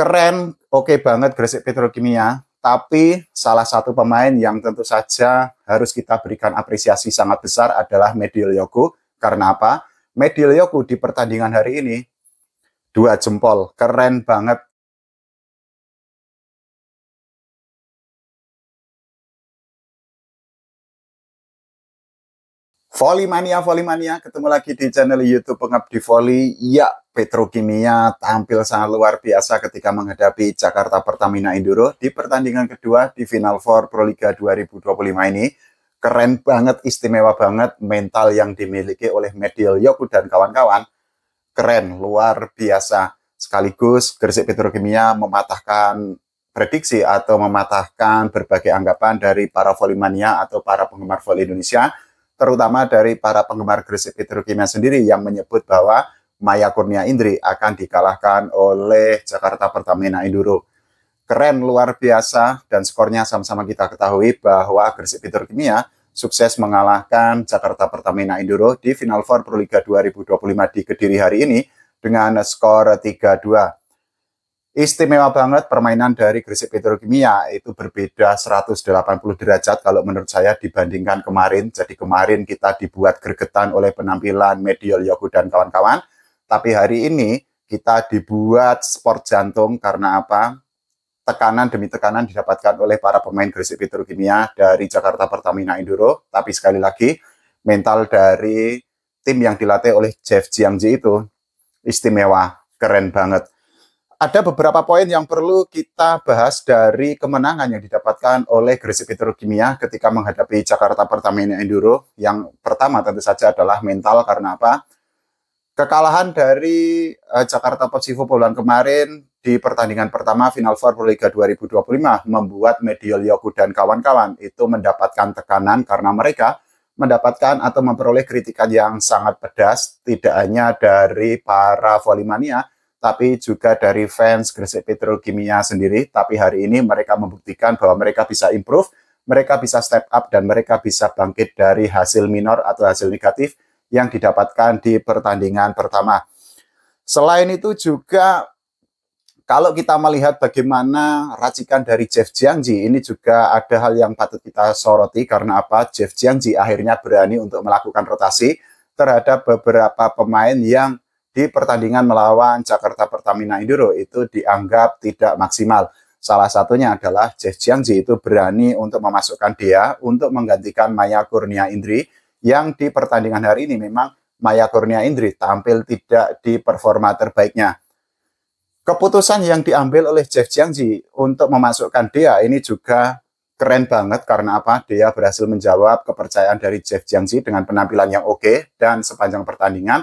Keren, oke banget Gresik Petrokimia, tapi salah satu pemain yang tentu saja harus kita berikan apresiasi sangat besar adalah Mediol Yogo. Karena apa? Mediol Yogo di pertandingan hari ini 2 jempol, keren banget. Volley Mania, ketemu lagi di channel YouTube Pengabdi Volley. Ya, Petrokimia tampil sangat luar biasa ketika menghadapi Jakarta Pertamina Enduro di pertandingan kedua di Final Four Proliga 2025 ini. Keren banget, istimewa banget mental yang dimiliki oleh Mediol Yogo dan kawan-kawan. Keren, luar biasa. Sekaligus Gresik Petrokimia mematahkan prediksi atau mematahkan berbagai anggapan dari para Volley-mania atau para penggemar volley Indonesia, terutama dari para penggemar Gresik Petrokimia sendiri yang menyebut bahwa Maya Kurnia Indri akan dikalahkan oleh Jakarta Pertamina Enduro. Keren, luar biasa, dan skornya sama-sama kita ketahui bahwa Gresik Petrokimia sukses mengalahkan Jakarta Pertamina Enduro di Final Four Proliga 2025 di Kediri hari ini dengan skor 3-2. Istimewa banget permainan dari Gresik Petrokimia, itu berbeda 180 derajat kalau menurut saya dibandingkan kemarin. Jadi kemarin kita dibuat gregetan oleh penampilan Mediol Yogo dan kawan-kawan, tapi hari ini kita dibuat sport jantung. Karena apa? Tekanan demi tekanan didapatkan oleh para pemain Gresik Petrokimia dari Jakarta Pertamina Enduro. Tapi sekali lagi, mental dari tim yang dilatih oleh Jeff Jiangji itu istimewa, keren banget. Ada beberapa poin yang perlu kita bahas dari kemenangan yang didapatkan oleh Gresik Petrokimia ketika menghadapi Jakarta Pertamina Enduro. Yang pertama tentu saja adalah mental. Karena apa? Kekalahan dari Jakarta Posivo bulan kemarin di pertandingan pertama Final Four Proliga 2025 membuat Mediol Yogo dan kawan-kawan itu mendapatkan tekanan karena mereka mendapatkan atau memperoleh kritikan yang sangat pedas, tidak hanya dari para Volley-mania, tapi juga dari fans Gresik Petrokimia sendiri. Tapi hari ini mereka membuktikan bahwa mereka bisa improve, mereka bisa step up, dan mereka bisa bangkit dari hasil minor atau hasil negatif yang didapatkan di pertandingan pertama. Selain itu juga, kalau kita melihat bagaimana racikan dari Jeff Jiangji, ini juga ada hal yang patut kita soroti. Karena apa? Jeff Jiangji akhirnya berani untuk melakukan rotasi terhadap beberapa pemain yang di pertandingan melawan Jakarta Pertamina Enduro itu dianggap tidak maksimal. Salah satunya adalah Jeff Jiangji itu berani untuk memasukkan dia untuk menggantikan Maya Kurnia Indri, yang di pertandingan hari ini memang Maya Kurnia Indri tampil tidak di performa terbaiknya. Keputusan yang diambil oleh Jeff Jiangji untuk memasukkan dia ini juga keren banget. Karena apa? Dia berhasil menjawab kepercayaan dari Jeff Jiangji dengan penampilan yang oke, dan sepanjang pertandingan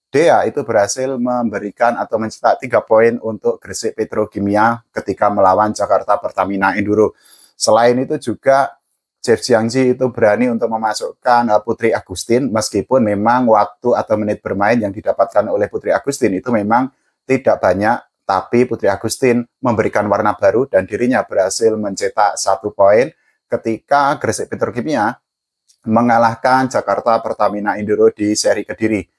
Dea itu berhasil memberikan atau mencetak 3 poin untuk Gresik Petrokimia ketika melawan Jakarta Pertamina Enduro. Selain itu juga Jeff Jiangji itu berani untuk memasukkan Putri Agustin, meskipun memang waktu atau menit bermain yang didapatkan oleh Putri Agustin itu memang tidak banyak, tapi Putri Agustin memberikan warna baru dan dirinya berhasil mencetak 1 poin ketika Gresik Petrokimia mengalahkan Jakarta Pertamina Enduro di seri Kediri.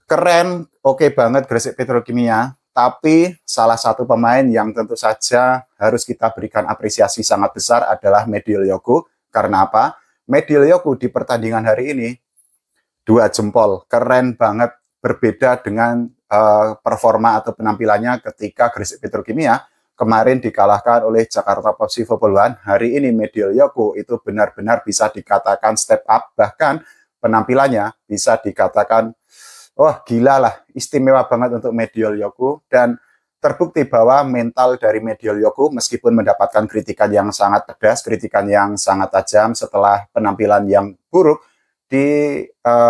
Keren, oke banget Gresik Petrokimia, tapi salah satu pemain yang tentu saja harus kita berikan apresiasi sangat besar adalah Mediol Yogo. Karena apa? Mediol Yogo di pertandingan hari ini 2 jempol, keren banget. Berbeda dengan performa atau penampilannya ketika Gresik Petrokimia kemarin dikalahkan oleh Jakarta Posivo Poluan. Hari ini Mediol Yogo itu benar-benar bisa dikatakan step up, bahkan penampilannya bisa dikatakan wah, gila lah, istimewa banget untuk Mediol Yogo. Dan terbukti bahwa mental dari Mediol Yogo meskipun mendapatkan kritikan yang sangat pedas, kritikan yang sangat tajam setelah penampilan yang buruk di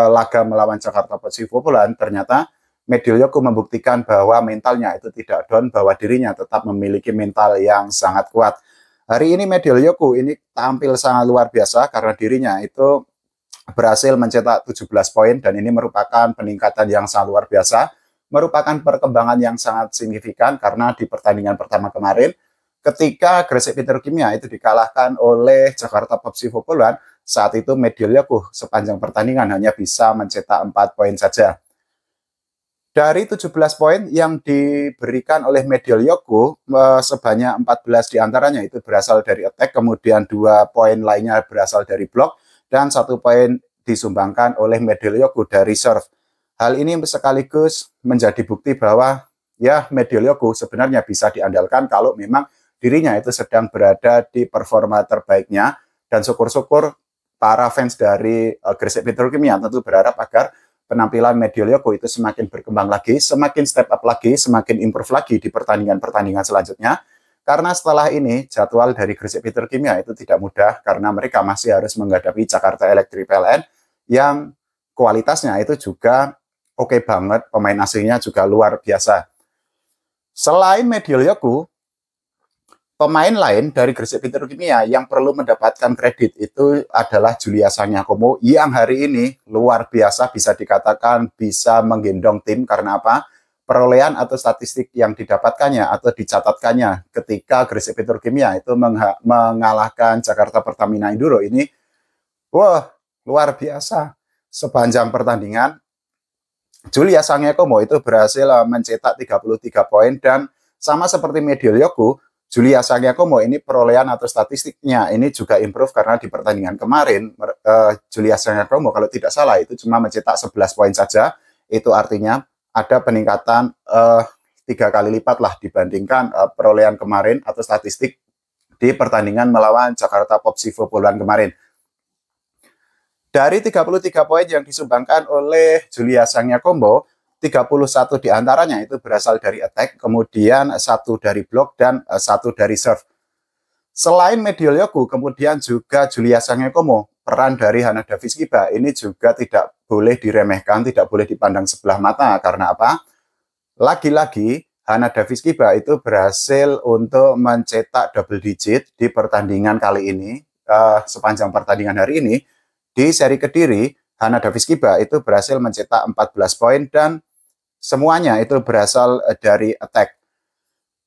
laga melawan Jakarta Posivo Poluan, ternyata Mediol Yogo membuktikan bahwa mentalnya itu tidak down, bahwa dirinya tetap memiliki mental yang sangat kuat. Hari ini Mediol Yogo ini tampil sangat luar biasa karena dirinya itu berhasil mencetak 17 poin, dan ini merupakan peningkatan yang sangat luar biasa, merupakan perkembangan yang sangat signifikan. Karena di pertandingan pertama kemarin ketika Gresik Petrokimia itu dikalahkan oleh Jakarta Posivo Poluan, saat itu Mediol Yogo sepanjang pertandingan hanya bisa mencetak 4 poin saja. Dari 17 poin yang diberikan oleh Medyolyoku, sebanyak 14 diantaranya itu berasal dari attack, kemudian 2 poin lainnya berasal dari block, dan 1 poin disumbangkan oleh Medyolyoku dari serve. Hal ini sekaligus menjadi bukti bahwa ya Medyolyoku sebenarnya bisa diandalkan kalau memang dirinya itu sedang berada di performa terbaiknya, dan syukur-syukur para fans dari Gresik Petrokimia tentu berharap agar penampilan Medyolyoku itu semakin berkembang lagi, semakin step up lagi, semakin improve lagi di pertandingan-pertandingan selanjutnya. Karena setelah ini jadwal dari Gresik Petrokimia itu tidak mudah karena mereka masih harus menghadapi Jakarta Electric PLN yang kualitasnya itu juga oke banget, pemain asingnya juga luar biasa. Selain Medyolyoku, pemain lain dari Gresik Petrokimia yang perlu mendapatkan kredit itu adalah Julia Sangyakomo yang hari ini luar biasa, bisa dikatakan bisa menggendong tim. Karena apa? Perolehan atau statistik yang didapatkannya atau dicatatkannya ketika Gresik Petrokimia itu mengalahkan Jakarta Pertamina Enduro ini, wah luar biasa. Sepanjang pertandingan Julia Sangyakomo itu berhasil mencetak 33 poin, dan sama seperti Medyolyoku, Julia Sangyakomo ini perolehan atau statistiknya ini juga improve karena di pertandingan kemarin Julia Sangyakomo kalau tidak salah itu cuma mencetak 11 poin saja. Itu artinya ada peningkatan 3 kali lipat lah dibandingkan perolehan kemarin atau statistik di pertandingan melawan Jakarta Popsivo bulan kemarin. Dari 33 poin yang disumbangkan oleh Julia Sangyakomo, 31 diantaranya itu berasal dari attack, kemudian 1 dari block, dan 1 dari serve. Selain Medyolyoku, kemudian juga Julia Sangyakomo, peran dari Hana Davis Kiba ini juga tidak boleh diremehkan, tidak boleh dipandang sebelah mata. Karena apa? Lagi-lagi Hana Davis Kiba itu berhasil untuk mencetak double digit di pertandingan kali ini, sepanjang pertandingan hari ini. Di seri Kediri, Hana Davis Kiba itu berhasil mencetak 14 poin dan semuanya itu berasal dari attack.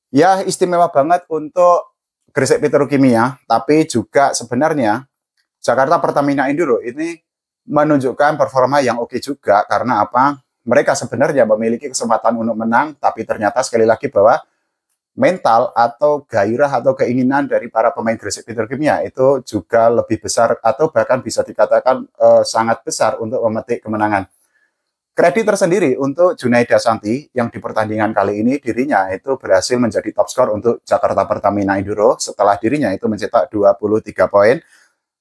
Ya, istimewa banget untuk Gresik Petrokimia, tapi juga sebenarnya Jakarta Pertamina Enduro ini menunjukkan performa yang oke juga. Karena apa? Mereka sebenarnya memiliki kesempatan untuk menang, tapi ternyata sekali lagi bahwa mental atau gairah atau keinginan dari para pemain Gresik Petrokimia itu juga lebih besar atau bahkan bisa dikatakan sangat besar untuk memetik kemenangan. Kredit tersendiri untuk Junaida Santi yang di pertandingan kali ini dirinya itu berhasil menjadi top skor untuk Jakarta Pertamina Enduro setelah dirinya itu mencetak 23 poin.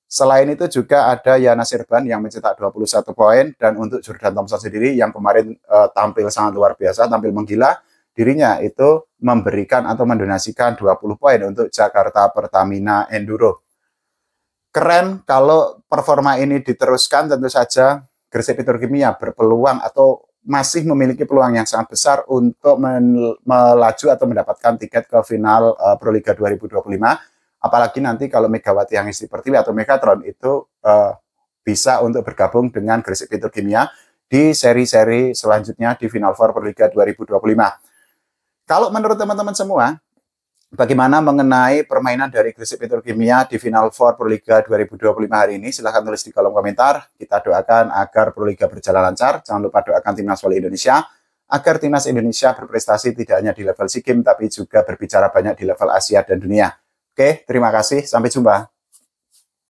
Selain itu juga ada Yana Sirban yang mencetak 21 poin, dan untuk Jordan Thompson sendiri yang kemarin tampil sangat luar biasa, tampil menggila, dirinya itu memberikan atau mendonasikan 20 poin untuk Jakarta Pertamina Enduro. Keren kalau performa ini diteruskan, tentu saja Gresik Petrokimia berpeluang atau masih memiliki peluang yang sangat besar untuk melaju atau mendapatkan tiket ke final Proliga 2025. Apalagi nanti kalau Megawati Hangesti Pertiwi atau Megatron itu bisa untuk bergabung dengan Gresik Petrokimia di seri-seri selanjutnya di Final Four Proliga 2025. Kalau menurut teman-teman semua, bagaimana mengenai permainan dari Gresik Petrokimia di Final Four Proliga 2025 hari ini? Silahkan tulis di kolom komentar. Kita doakan agar Proliga berjalan lancar. Jangan lupa doakan Timnas Voli Indonesia agar Timnas Indonesia berprestasi tidak hanya di level SEA Games, tapi juga berbicara banyak di level Asia dan dunia. Oke, terima kasih. Sampai jumpa.